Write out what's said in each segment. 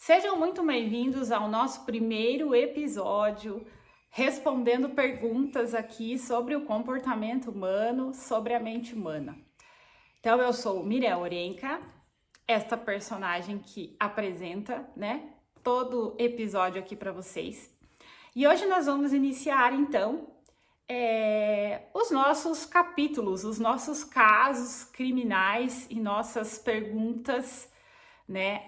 Sejam muito bem-vindos ao nosso primeiro episódio, respondendo perguntas aqui sobre o comportamento humano, sobre a mente humana. Então, eu sou Miriam Orenca, esta personagem que apresenta, todo episódio aqui para vocês. E hoje nós vamos iniciar, então, os nossos capítulos, os nossos casos criminais e nossas perguntas,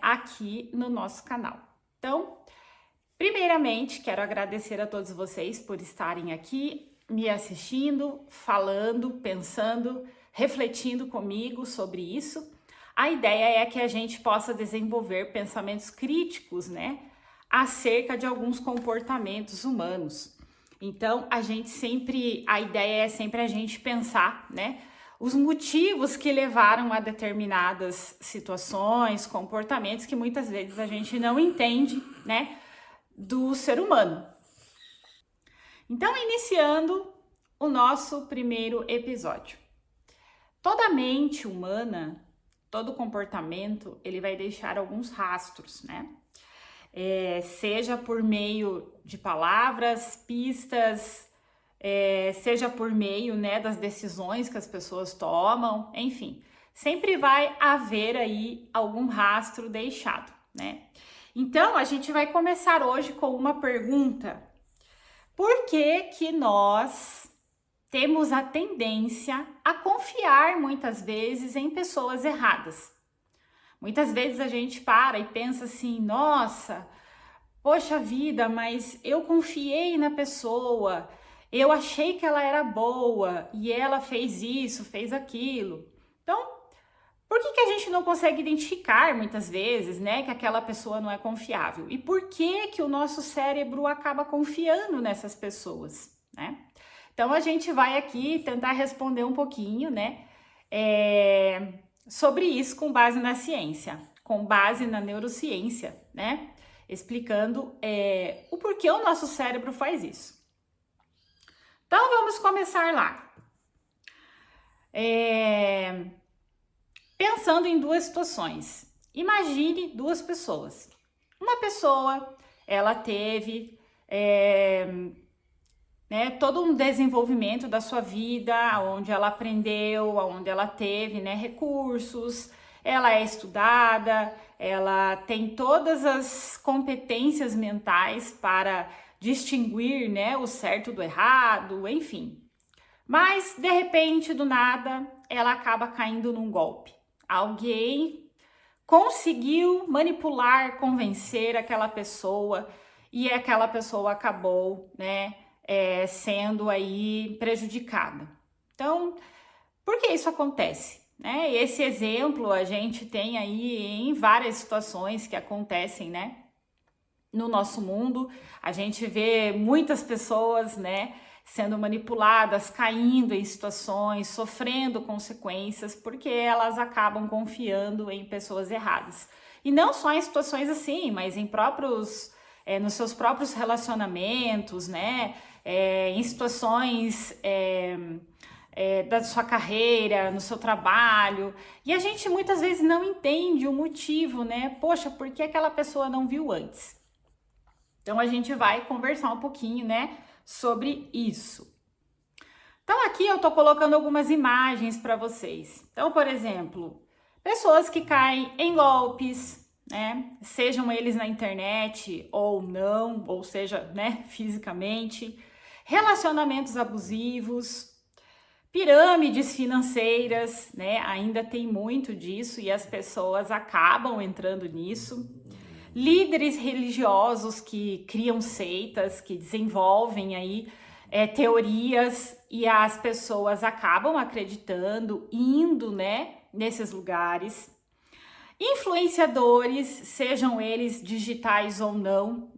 aqui no nosso canal. Então, primeiramente, quero agradecer a todos vocês por estarem aqui, me assistindo, falando, pensando, refletindo comigo sobre isso. A ideia é que a gente possa desenvolver pensamentos críticos, acerca de alguns comportamentos humanos. Então, a ideia é sempre a gente pensar, os motivos que levaram a determinadas situações, comportamentos que muitas vezes a gente não entende, do ser humano. Então, iniciando o nosso primeiro episódio. Toda mente humana, todo comportamento, ele vai deixar alguns rastros, seja por meio de palavras, pistas, seja por meio, das decisões que as pessoas tomam, enfim, sempre vai haver aí algum rastro deixado, Então, a gente vai começar hoje com uma pergunta: por que nós temos a tendência a confiar muitas vezes em pessoas erradas? Muitas vezes a gente para e pensa assim: nossa, poxa vida, mas eu confiei na pessoa, eu achei que ela era boa e ela fez isso, fez aquilo. Então, por que a gente não consegue identificar muitas vezes, que aquela pessoa não é confiável? E por que o nosso cérebro acaba confiando nessas pessoas, Então, a gente vai aqui tentar responder um pouquinho, sobre isso com base na ciência, com base na neurociência, explicando o porquê o nosso cérebro faz isso. Então, vamos começar lá. Pensando em duas situações. Imagine duas pessoas. Uma pessoa, ela teve todo um desenvolvimento da sua vida, onde ela aprendeu, onde ela teve recursos, ela é estudada, ela tem todas as competências mentais para distinguir o certo do errado, enfim. Mas, de repente, do nada, ela acaba caindo num golpe. Alguém conseguiu manipular, convencer aquela pessoa e aquela pessoa acabou, sendo aí prejudicada. Então, por que isso acontece? Esse exemplo a gente tem aí em várias situações que acontecem, no nosso mundo. A gente vê muitas pessoas, sendo manipuladas, caindo em situações, sofrendo consequências, porque elas acabam confiando em pessoas erradas. E não só em situações assim, mas em nos seus próprios relacionamentos, em situações da sua carreira, no seu trabalho. E a gente muitas vezes não entende o motivo, Poxa, por que aquela pessoa não viu antes? Então, a gente vai conversar um pouquinho, sobre isso. Então, aqui eu tô colocando algumas imagens para vocês. Então, por exemplo, pessoas que caem em golpes, sejam eles na internet ou não, ou seja, fisicamente, relacionamentos abusivos, pirâmides financeiras, ainda tem muito disso e as pessoas acabam entrando nisso. Líderes religiosos que criam seitas, que desenvolvem aí teorias e as pessoas acabam acreditando, indo, nesses lugares. Influenciadores, sejam eles digitais ou não,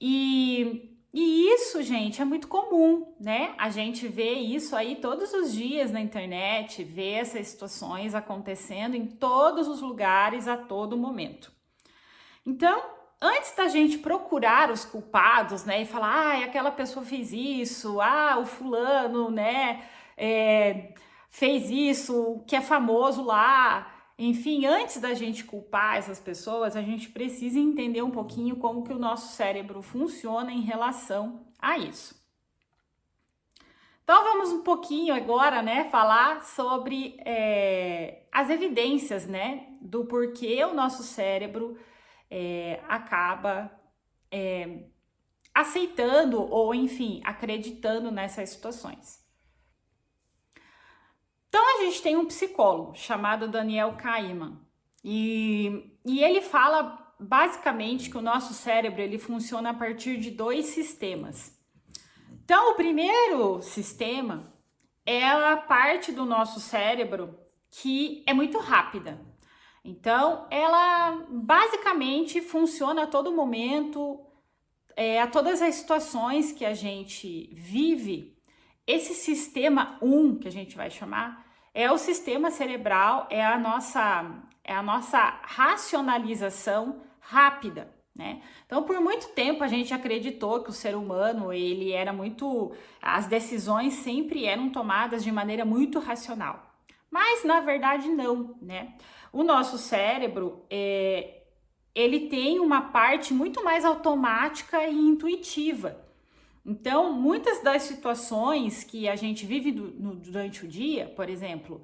E isso, gente, é muito comum, A gente vê isso aí todos os dias na internet, vê essas situações acontecendo em todos os lugares a todo momento. Então, antes da gente procurar os culpados, e falar, aquela pessoa fez isso, o fulano, fez isso, que é famoso lá, Enfim, antes da gente culpar essas pessoas, a gente precisa entender um pouquinho como que o nosso cérebro funciona em relação a isso. Então vamos um pouquinho agora, né, falar sobre as evidências, né, do porquê o nosso cérebro acaba aceitando ou, enfim, acreditando nessas situações. Então a gente tem um psicólogo chamado Daniel Kahneman e ele fala basicamente que o nosso cérebro ele funciona a partir de 2 sistemas. Então, o primeiro sistema é a parte do nosso cérebro que é muito rápida. Então, ela basicamente funciona a todo momento, a todas as situações que a gente vive. Esse sistema 1, que a gente vai chamar, é o sistema cerebral, é a nossa racionalização rápida. Né? Então, por muito tempo a gente acreditou que o ser humano ele era as decisões sempre eram tomadas de maneira muito racional, mas na verdade não, né? O nosso cérebro ele tem uma parte muito mais automática e intuitiva. Então, muitas das situações que a gente vive durante o dia, por exemplo,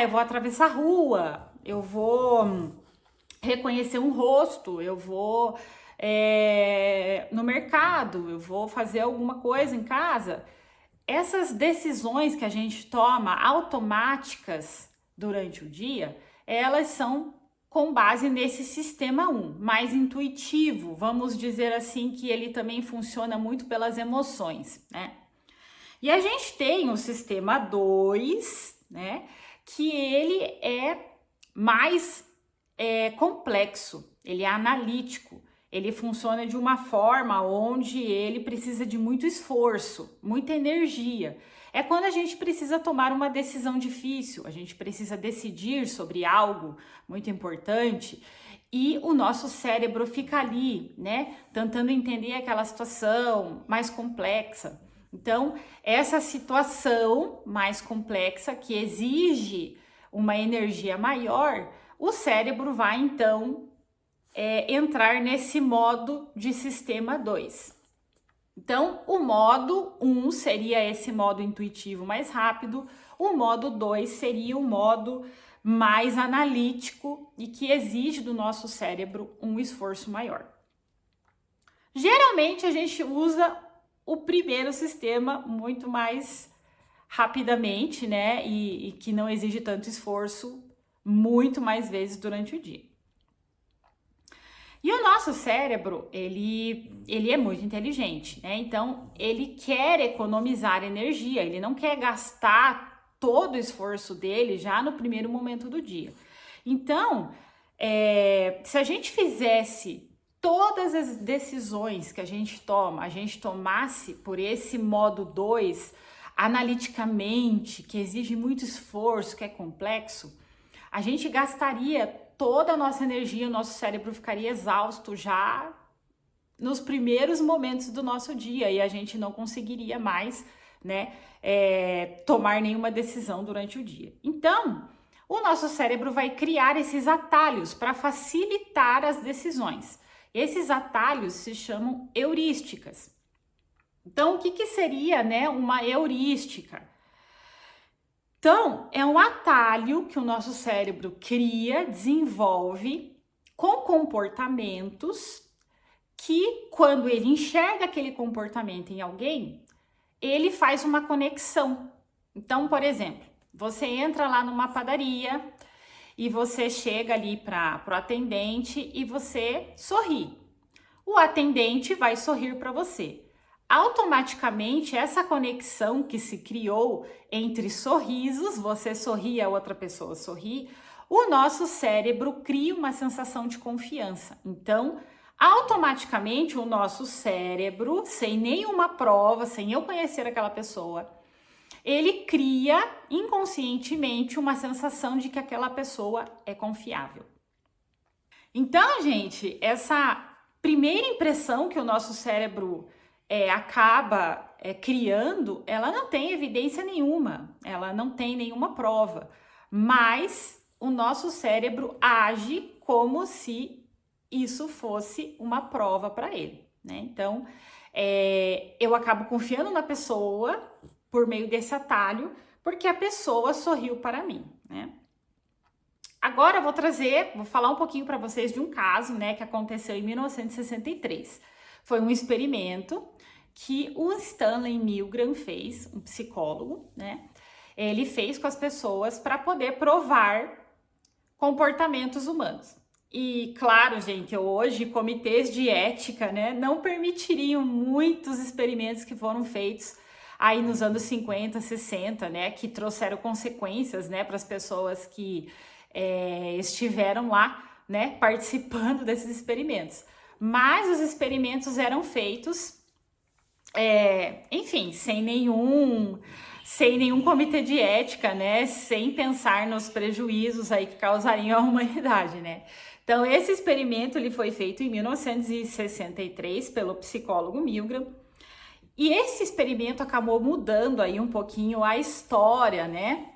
eu vou atravessar a rua, eu vou reconhecer um rosto, eu vou no mercado, eu vou fazer alguma coisa em casa. Essas decisões que a gente toma automáticas durante o dia, elas são com base nesse sistema 1, mais intuitivo, vamos dizer assim, que ele também funciona muito pelas emoções, né? E a gente tem o sistema 2, né, que ele é mais complexo, ele é analítico, ele funciona de uma forma onde ele precisa de muito esforço, muita energia. É quando a gente precisa tomar uma decisão difícil, a gente precisa decidir sobre algo muito importante e o nosso cérebro fica ali, né, tentando entender aquela situação mais complexa. Então, essa situação mais complexa que exige uma energia maior, o cérebro vai então entrar nesse modo de sistema 2. Então, o modo 1 seria esse modo intuitivo mais rápido, o modo 2 seria o modo mais analítico e que exige do nosso cérebro um esforço maior. Geralmente a gente usa o primeiro sistema muito mais rapidamente, né? E que não exige tanto esforço muito mais vezes durante o dia. E o nosso cérebro, ele é muito inteligente, né? Então, ele quer economizar energia, ele não quer gastar todo o esforço dele já no primeiro momento do dia. Então, se a gente fizesse todas as decisões que a gente tomasse por esse modo 2, analiticamente, que exige muito esforço, que é complexo, a gente gastaria toda a nossa energia, o nosso cérebro ficaria exausto já nos primeiros momentos do nosso dia e a gente não conseguiria mais, né, tomar nenhuma decisão durante o dia. Então, o nosso cérebro vai criar esses atalhos para facilitar as decisões. Esses atalhos se chamam heurísticas. Então, o que seria, né, uma heurística? Então, é um atalho que o nosso cérebro cria, desenvolve com comportamentos que, quando ele enxerga aquele comportamento em alguém, ele faz uma conexão. Então, por exemplo, você entra lá numa padaria e você chega ali para o atendente e você sorri. O atendente vai sorrir para você. Automaticamente, essa conexão que se criou entre sorrisos, você sorri, a outra pessoa sorri, o nosso cérebro cria uma sensação de confiança. Então, automaticamente, o nosso cérebro, sem nenhuma prova, sem eu conhecer aquela pessoa, ele cria inconscientemente uma sensação de que aquela pessoa é confiável. Então, gente, essa primeira impressão que o nosso cérebro acaba criando, ela não tem evidência nenhuma, ela não tem nenhuma prova, mas o nosso cérebro age como se isso fosse uma prova para ele, né? Então, eu acabo confiando na pessoa por meio desse atalho, porque a pessoa sorriu para mim, né? Agora eu vou falar um pouquinho para vocês de um caso, né, que aconteceu em 1963. Foi um experimento que o Stanley Milgram fez, um psicólogo, né? Ele fez com as pessoas para poder provar comportamentos humanos. E claro, gente, hoje comitês de ética, né, não permitiriam muitos experimentos que foram feitos aí nos anos 50, 60, né, que trouxeram consequências, né, para as pessoas que estiveram lá, né, participando desses experimentos. Mas os experimentos eram feitos, enfim, sem nenhum comitê de ética, né, sem pensar nos prejuízos aí que causariam à humanidade, né. Então, esse experimento ele foi feito em 1963 pelo psicólogo Milgram, e esse experimento acabou mudando aí um pouquinho a história, né,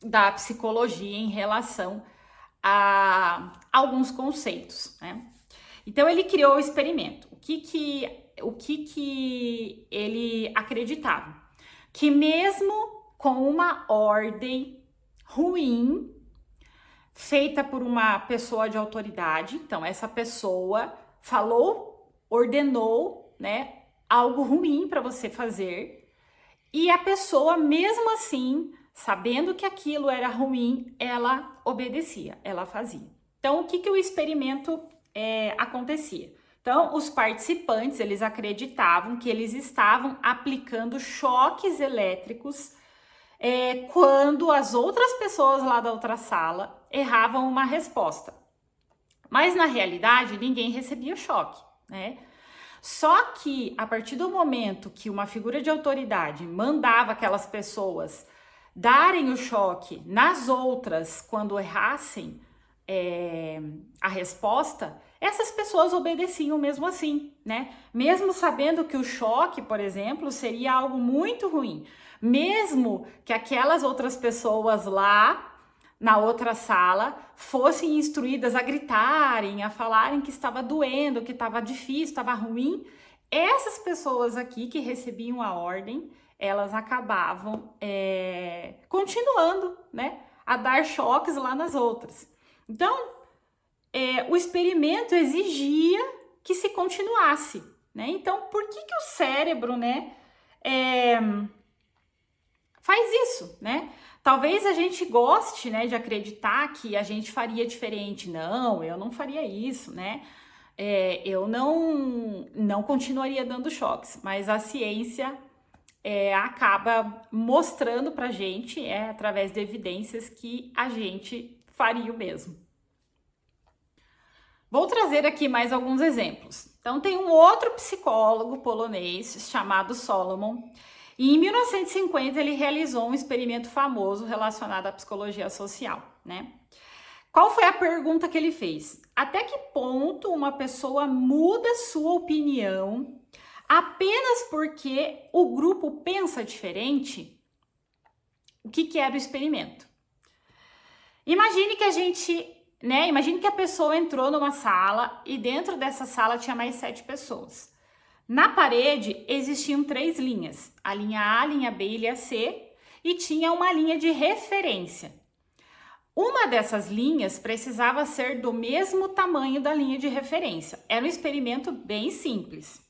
da psicologia em relação a alguns conceitos, né? Então ele criou o experimento. O que ele acreditava? Que mesmo com uma ordem ruim feita por uma pessoa de autoridade, então essa pessoa falou, ordenou, né, algo ruim para você fazer, e a pessoa mesmo assim, sabendo que aquilo era ruim, ela obedecia, ela fazia. Então, o que o experimento acontecia? Então, os participantes, eles acreditavam que eles estavam aplicando choques elétricos quando as outras pessoas lá da outra sala erravam uma resposta. Mas, na realidade, ninguém recebia choque, né? Só que, a partir do momento que uma figura de autoridade mandava aquelas pessoas darem o choque nas outras quando errassem a resposta, essas pessoas obedeciam mesmo assim, né? Mesmo sabendo que o choque, por exemplo, seria algo muito ruim. Mesmo que aquelas outras pessoas lá na outra sala fossem instruídas a gritarem, a falarem que estava doendo, que estava difícil, estava ruim, essas pessoas aqui que recebiam a ordem, elas acabavam continuando, né, a dar choques lá nas outras. Então, o experimento exigia que se continuasse, né? Então, por que o cérebro, né, faz isso, né? Talvez a gente goste, né, de acreditar que a gente faria diferente. Não, eu não faria isso, né? Eu não continuaria dando choques, mas a ciência acaba mostrando pra gente, através de evidências, que a gente faria o mesmo. Vou trazer aqui mais alguns exemplos. Então, tem um outro psicólogo polonês chamado Solomon, e em 1950 ele realizou um experimento famoso relacionado à psicologia social, né? Qual foi a pergunta que ele fez? Até que ponto uma pessoa muda sua opinião apenas porque o grupo pensa diferente? O que era o experimento? Imagine que a pessoa entrou numa sala e dentro dessa sala tinha mais 7 pessoas. Na parede existiam 3 linhas, a linha A, a linha B e a linha C, e tinha uma linha de referência. Uma dessas linhas precisava ser do mesmo tamanho da linha de referência. Era um experimento bem simples.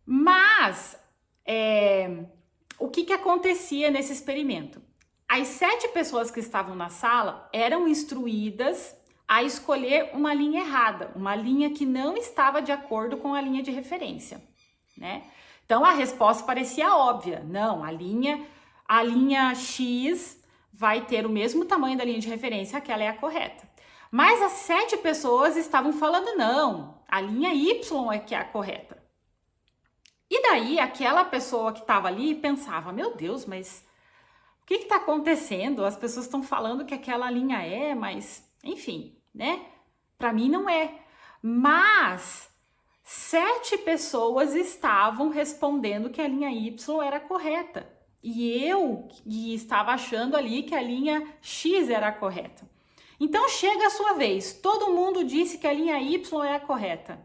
Mas, o que acontecia nesse experimento? As 7 pessoas que estavam na sala eram instruídas a escolher uma linha errada, uma linha que não estava de acordo com a linha de referência, né? Então, a resposta parecia óbvia. Não, a linha X vai ter o mesmo tamanho da linha de referência, aquela é a correta. Mas as 7 pessoas estavam falando, não, a linha Y é que é a correta. E daí, aquela pessoa que estava ali pensava, meu Deus, mas o que está acontecendo? As pessoas estão falando que aquela linha mas, enfim, né? Para mim não é. Mas 7 pessoas estavam respondendo que a linha Y era correta. E eu que estava achando ali que a linha X era a correta. Então chega a sua vez, todo mundo disse que a linha Y é a correta.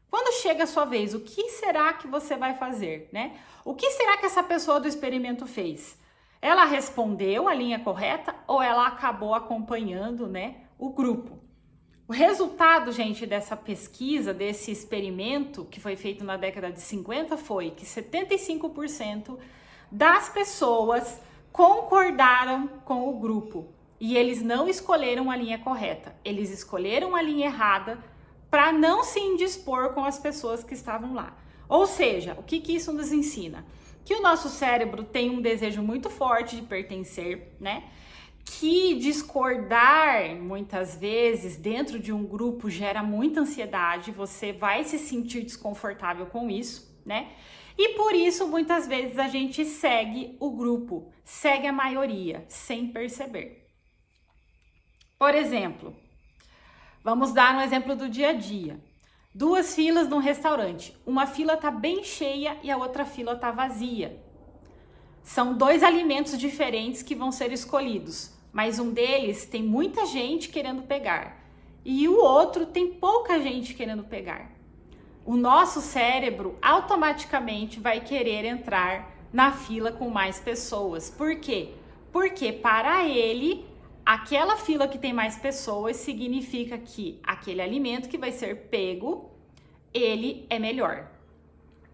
Quando chega a sua vez, o que será que você vai fazer, né? O que será que essa pessoa do experimento fez? Ela respondeu a linha correta ou ela acabou acompanhando, né, o grupo? O resultado, gente, dessa pesquisa, desse experimento que foi feito na década de 50 foi que 75% das pessoas concordaram com o grupo e eles não escolheram a linha correta, eles escolheram a linha errada para não se indispor com as pessoas que estavam lá. Ou seja, o que isso nos ensina? Que o nosso cérebro tem um desejo muito forte de pertencer, né? Que discordar muitas vezes dentro de um grupo gera muita ansiedade, você vai se sentir desconfortável com isso, né? E por isso muitas vezes a gente segue o grupo, segue a maioria, sem perceber. Por exemplo, vamos dar um exemplo do dia a dia. 2 filas num restaurante, uma fila tá bem cheia e a outra fila tá vazia. São 2 alimentos diferentes que vão ser escolhidos, mas um deles tem muita gente querendo pegar e o outro tem pouca gente querendo pegar. O nosso cérebro automaticamente vai querer entrar na fila com mais pessoas. Por quê? Porque para ele, aquela fila que tem mais pessoas significa que aquele alimento que vai ser pego, ele é melhor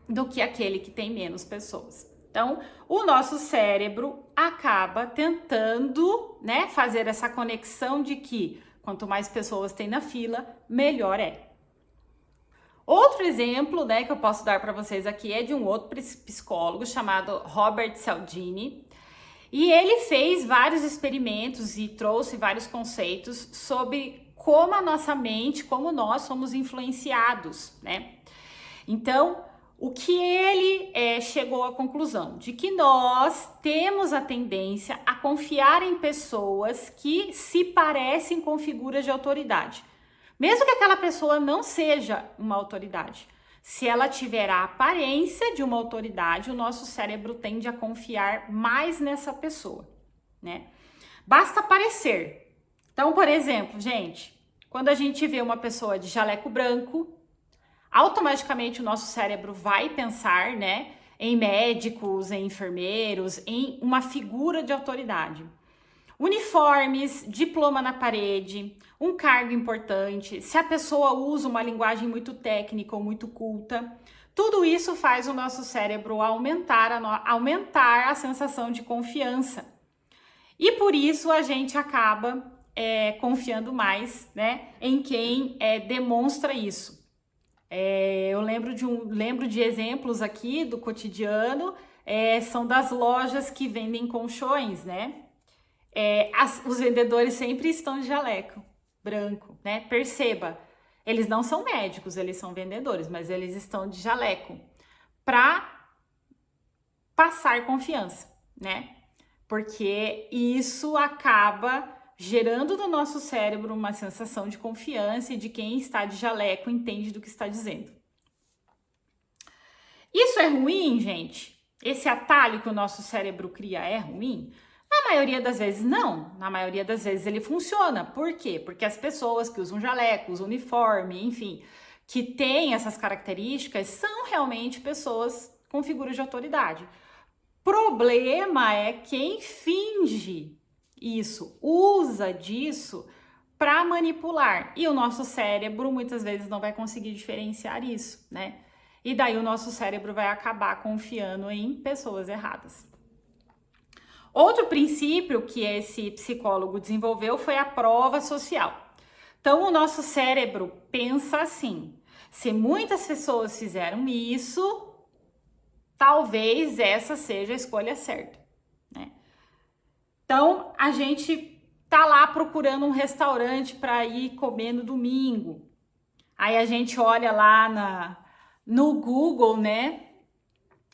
do que aquele que tem menos pessoas. Então, o nosso cérebro acaba tentando, né, fazer essa conexão de que quanto mais pessoas tem na fila, melhor é. Outro exemplo, né, que eu posso dar para vocês aqui é de um outro psicólogo chamado Robert Cialdini. E ele fez vários experimentos e trouxe vários conceitos sobre como a nossa mente, como nós somos influenciados, né? Então, o que ele chegou à conclusão? De que nós temos a tendência a confiar em pessoas que se parecem com figuras de autoridade. Mesmo que aquela pessoa não seja uma autoridade. Se ela tiver a aparência de uma autoridade, o nosso cérebro tende a confiar mais nessa pessoa, né? Basta parecer. Então, por exemplo, gente, quando a gente vê uma pessoa de jaleco branco, automaticamente o nosso cérebro vai pensar, né, em médicos, em enfermeiros, em uma figura de autoridade. Uniformes, diploma na parede, um cargo importante, se a pessoa usa uma linguagem muito técnica ou muito culta, tudo isso faz o nosso cérebro aumentar a sensação de confiança. E por isso a gente acaba confiando mais, né, em quem demonstra isso. Eu lembro de exemplos aqui do cotidiano, são das lojas que vendem colchões, né? Os vendedores sempre estão de jaleco branco, né? Perceba, eles não são médicos, eles são vendedores, mas eles estão de jaleco para passar confiança, né? Porque isso acaba gerando no nosso cérebro uma sensação de confiança e de quem está de jaleco entende do que está dizendo. Isso é ruim, gente? Esse atalho que o nosso cérebro cria é ruim? Na maioria das vezes não, na maioria das vezes ele funciona. Por quê? Porque as pessoas que usam jaleco, usam uniforme, enfim, que têm essas características, são realmente pessoas com figuras de autoridade. Problema é quem finge isso, usa disso para manipular. E o nosso cérebro muitas vezes não vai conseguir diferenciar isso, né? E daí o nosso cérebro vai acabar confiando em pessoas erradas. Outro princípio que esse psicólogo desenvolveu foi a prova social. Então, o nosso cérebro pensa assim: se muitas pessoas fizeram isso, talvez essa seja a escolha certa, né? Então, a gente tá lá procurando um restaurante para ir comer no domingo. Aí a gente olha lá no Google, né,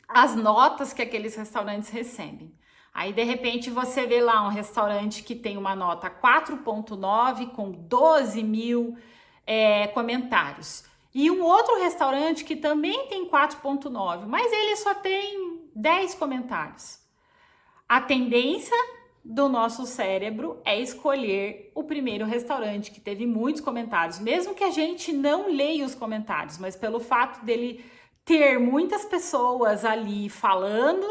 as notas que aqueles restaurantes recebem. Aí, de repente, você vê lá um restaurante que tem uma nota 4.9 com 12 mil comentários. E um outro restaurante que também tem 4.9, mas ele só tem 10 comentários. A tendência do nosso cérebro é escolher o primeiro restaurante que teve muitos comentários, mesmo que a gente não leia os comentários, mas pelo fato dele ter muitas pessoas ali falando,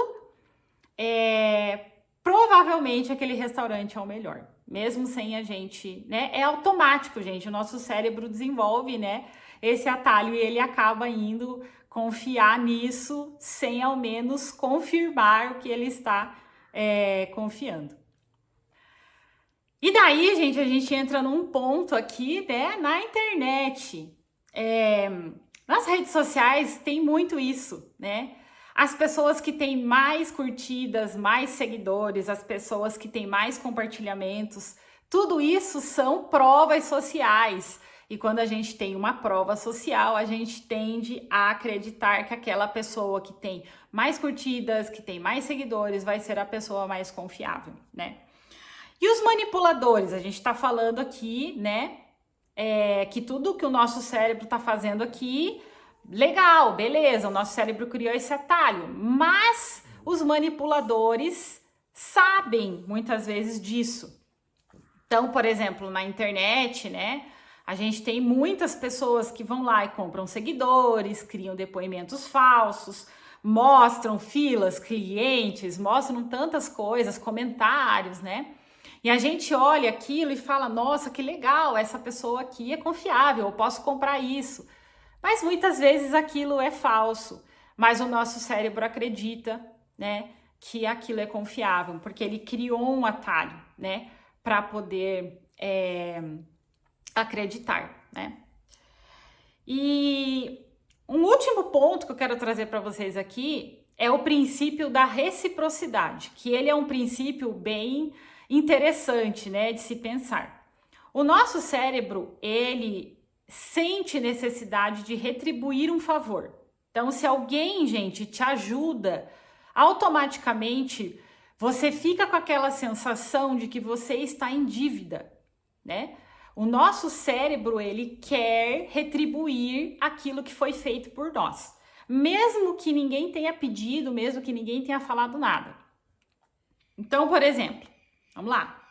provavelmente aquele restaurante é o melhor, mesmo sem a gente, né? É automático, gente. O nosso cérebro desenvolve, né, esse atalho e ele acaba indo confiar nisso sem ao menos confirmar o que ele está confiando. E daí, gente, a gente entra num ponto aqui, né, na internet. Nas redes sociais tem muito isso, né? As pessoas que têm mais curtidas, mais seguidores, as pessoas que têm mais compartilhamentos, tudo isso são provas sociais. E quando a gente tem uma prova social, a gente tende a acreditar que aquela pessoa que tem mais curtidas, que tem mais seguidores, vai ser a pessoa mais confiável, né? E os manipuladores, a gente tá falando aqui, né? Que tudo que o nosso cérebro tá fazendo aqui, legal, beleza, o nosso cérebro criou esse atalho, mas os manipuladores sabem muitas vezes disso. Então, por exemplo, na internet, né? A gente tem muitas pessoas que vão lá e compram seguidores, criam depoimentos falsos, mostram filas, clientes, mostram tantas coisas, comentários, né? E a gente olha aquilo e fala, nossa, que legal, essa pessoa aqui é confiável, eu posso comprar isso. Mas muitas vezes aquilo é falso, mas o nosso cérebro acredita, né, que aquilo é confiável, porque ele criou um atalho, né, para poder acreditar, né. E um último ponto que eu quero trazer para vocês aqui é o princípio da reciprocidade, que ele é um princípio bem interessante, né, de se pensar. O nosso cérebro, ele sente necessidade de retribuir um favor. Então, se alguém, gente, te ajuda, automaticamente você fica com aquela sensação de que você está em dívida, né? O nosso cérebro, ele quer retribuir aquilo que foi feito por nós, mesmo que ninguém tenha pedido, mesmo que ninguém tenha falado nada. Então, por exemplo, vamos lá.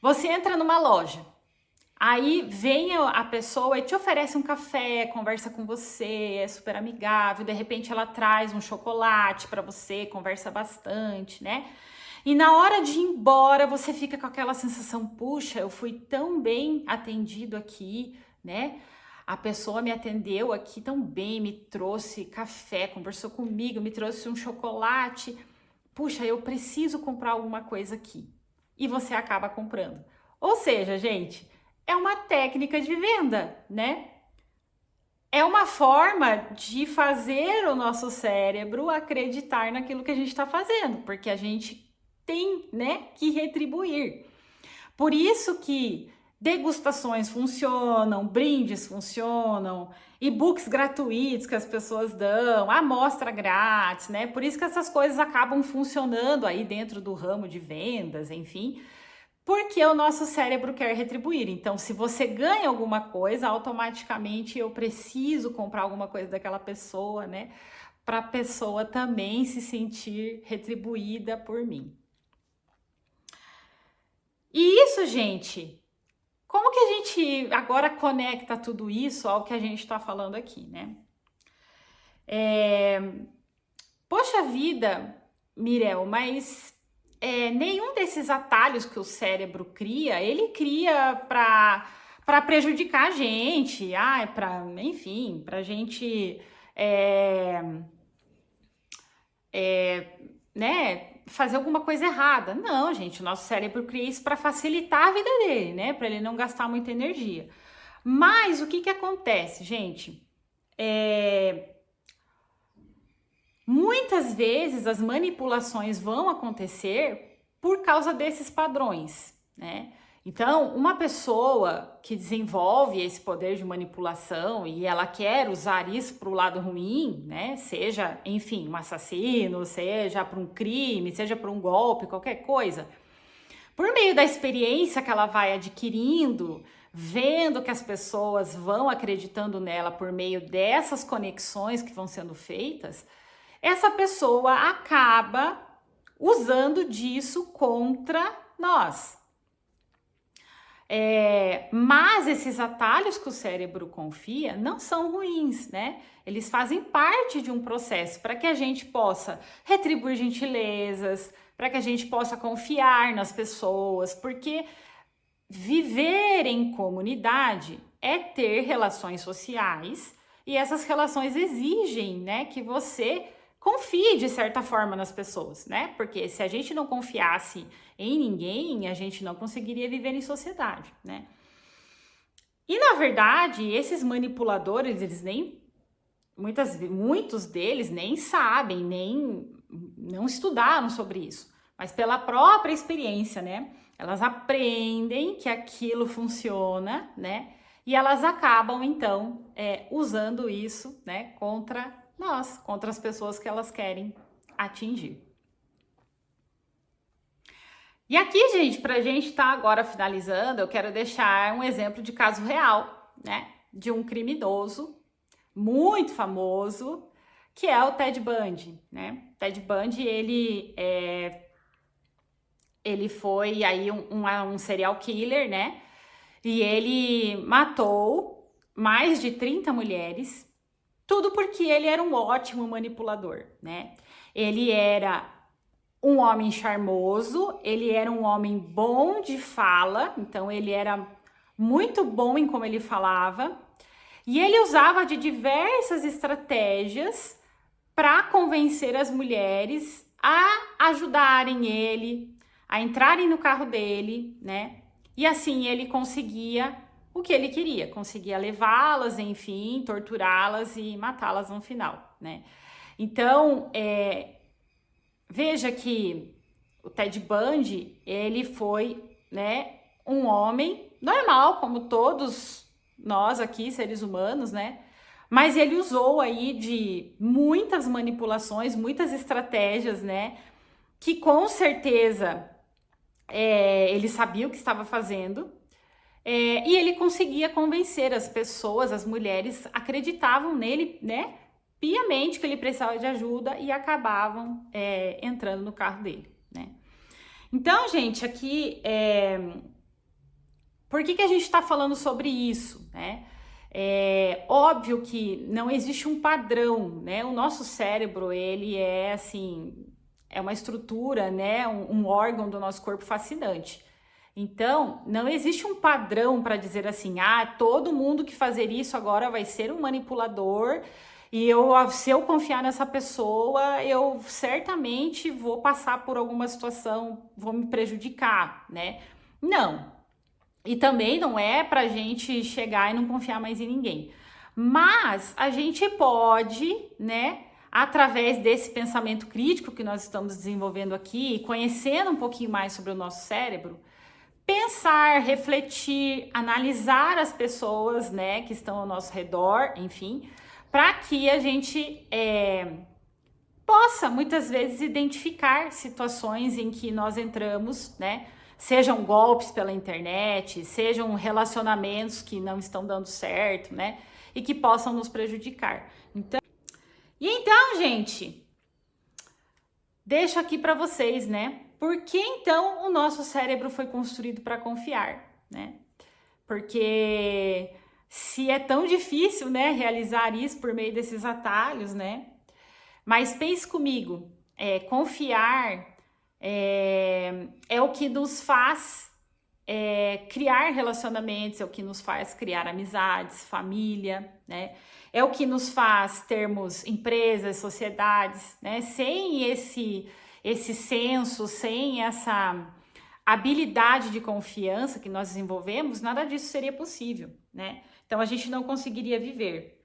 Você entra numa loja, aí vem a pessoa e te oferece um café, conversa com você, é super amigável, de repente ela traz um chocolate para você, conversa bastante, né? E na hora de ir embora, você fica com aquela sensação, puxa, eu fui tão bem atendido aqui, né? A pessoa me atendeu aqui tão bem, me trouxe café, conversou comigo, me trouxe um chocolate. Puxa, eu preciso comprar alguma coisa aqui. E você acaba comprando. Ou seja, gente, é uma técnica de venda, né? É uma forma de fazer o nosso cérebro acreditar naquilo que a gente está fazendo, porque a gente tem, né, que retribuir. Por isso que degustações funcionam, brindes funcionam, e-books gratuitos que as pessoas dão, amostra grátis, né? Por isso que essas coisas acabam funcionando aí dentro do ramo de vendas, enfim, porque o nosso cérebro quer retribuir. Então, se você ganha alguma coisa, automaticamente eu preciso comprar alguma coisa daquela pessoa, né? Para a pessoa também se sentir retribuída por mim. E isso, gente, como que a gente agora conecta tudo isso ao que a gente está falando aqui, né? Poxa vida, Mirel, mas nenhum desses atalhos que o cérebro cria, ele cria para prejudicar a gente, enfim, para a gente, né, fazer alguma coisa errada. Não, gente, o nosso cérebro cria isso para facilitar a vida dele, né, para ele não gastar muita energia. Mas o que acontece, gente? Muitas vezes as manipulações vão acontecer por causa desses padrões, né? Então, uma pessoa que desenvolve esse poder de manipulação e ela quer usar isso para o lado ruim, né? Seja, enfim, um assassino, seja para um crime, seja para um golpe, qualquer coisa, por meio da experiência que ela vai adquirindo, vendo que as pessoas vão acreditando nela por meio dessas conexões que vão sendo feitas, essa pessoa acaba usando disso contra nós. Mas esses atalhos que o cérebro confia não são ruins, né? Eles fazem parte de um processo para que a gente possa retribuir gentilezas, para que a gente possa confiar nas pessoas, porque viver em comunidade é ter relações sociais e essas relações exigem, né, que você confie de certa forma nas pessoas, né? Porque se a gente não confiasse em ninguém, a gente não conseguiria viver em sociedade, né? E na verdade, esses manipuladores, eles nem muitos deles nem sabem, nem não estudaram sobre isso, mas pela própria experiência, né? Elas aprendem que aquilo funciona, né? E elas acabam então usando isso, né, contra nós, contra as pessoas que elas querem atingir. E aqui, gente, pra gente estar agora finalizando, eu quero deixar um exemplo de caso real, né, de um criminoso muito famoso, que é o Ted Bundy, né? Ted Bundy, ele foi aí um serial killer, né? E ele matou mais de 30 mulheres, tudo porque ele era um ótimo manipulador, né? Ele era um homem charmoso, ele era um homem bom de fala, então ele era muito bom em como ele falava, e ele usava de diversas estratégias para convencer as mulheres a ajudarem ele, a entrarem no carro dele, né? E assim ele conseguia o que ele queria, conseguia levá-las, enfim, torturá-las e matá-las no final, né? Então, veja que o Ted Bundy, ele foi, né, um homem normal, como todos nós aqui, seres humanos, né? Mas ele usou aí de muitas manipulações, muitas estratégias, né? Que com certeza ele sabia o que estava fazendo. E ele conseguia convencer as pessoas, as mulheres acreditavam nele, né? Piamente que ele precisava de ajuda e acabavam entrando no carro dele, né? Então, gente, aqui, por que a gente está falando sobre isso, né? É óbvio que não existe um padrão, né? O nosso cérebro, ele é assim, é uma estrutura, né? Um órgão do nosso corpo fascinante. Então, não existe um padrão para dizer assim, todo mundo que fazer isso agora vai ser um manipulador e se eu confiar nessa pessoa, eu certamente vou passar por alguma situação, vou me prejudicar, né? Não. E também não é pra gente chegar e não confiar mais em ninguém. Mas a gente pode, né, através desse pensamento crítico que nós estamos desenvolvendo aqui, conhecendo um pouquinho mais sobre o nosso cérebro, pensar, refletir, analisar as pessoas, né, que estão ao nosso redor, enfim, para que a gente possa muitas vezes identificar situações em que nós entramos, né, sejam golpes pela internet, sejam relacionamentos que não estão dando certo, né, e que possam nos prejudicar. Então, gente, deixo aqui para vocês, né? Por que então o nosso cérebro foi construído para confiar, né? Porque se é tão difícil, né, realizar isso por meio desses atalhos, né? Mas pense comigo, confiar é o que nos faz criar relacionamentos, é o que nos faz criar amizades, família, né? É o que nos faz termos empresas, sociedades, né? Sem esse senso, sem essa habilidade de confiança que nós desenvolvemos, nada disso seria possível, né? Então a gente não conseguiria viver.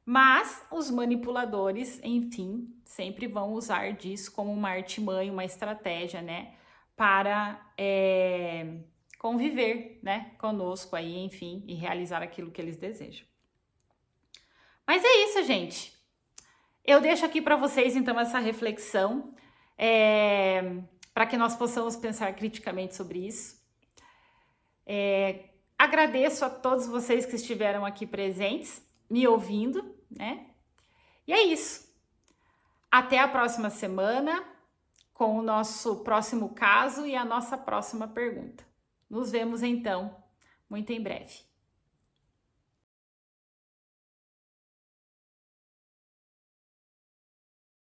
Mas os manipuladores, enfim, sempre vão usar disso como uma artimanha, uma estratégia, né? Para conviver, né? Conosco aí, enfim, e realizar aquilo que eles desejam. Mas é isso, gente. Eu deixo aqui para vocês, então, essa reflexão, para que nós possamos pensar criticamente sobre isso. Agradeço a todos vocês que estiveram aqui presentes, me ouvindo, né? E é isso. Até a próxima semana. com o nosso próximo caso e a nossa próxima pergunta. Nos vemos então muito em breve.